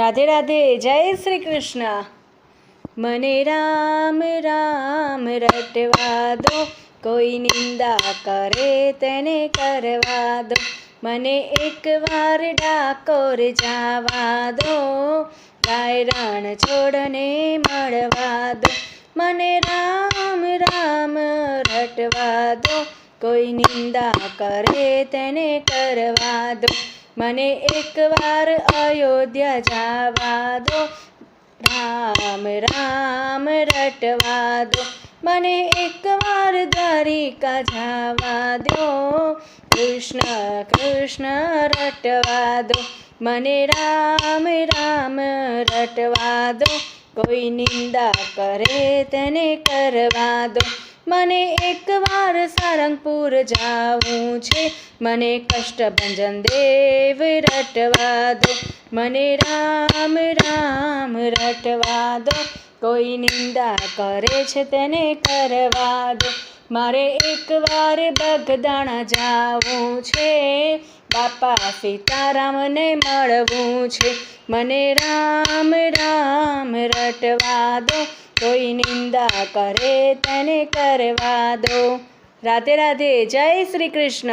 રાધે રાધે, જય શ્રી કૃષ્ણ. મને રામ રામ રટવા દો, કોઈ નિંદા કરે તેને કરવા દો. મને એકવાર ડાકોર જવા દો, ગાય રણ છોડને મળવા દો. મને રામ રામ રટવા દો, કોઈ નિંદા કરે તેને કરવા દો. મને એકવાર અયોધ્યા જવા દો, રામ રામ રટવા દો. મને એકવાર દ્વારિકા જવા દો, કૃષ્ણ કૃષ્ણ રટવા દો. મને રામ રામ રટવા દો, કોઈ નિંદા કરે તેને કરવા દો. મને એકવાર સારંગપુર જાવું છે, મને કષ્ટભંજન દેવ રટવા દો. મને રામ રામ રટવા દો, કોઈ નિંદા કરે છે તેને કરવા દો. મારે એકવાર બગદાણા જાવું છે, બાપા સીતારામને મળવું છે. મને રામ રામ રટવા દો, કોઈ નિંદા કરે તેને કરવા દો. રાધે રાધે, જય શ્રી કૃષ્ણ.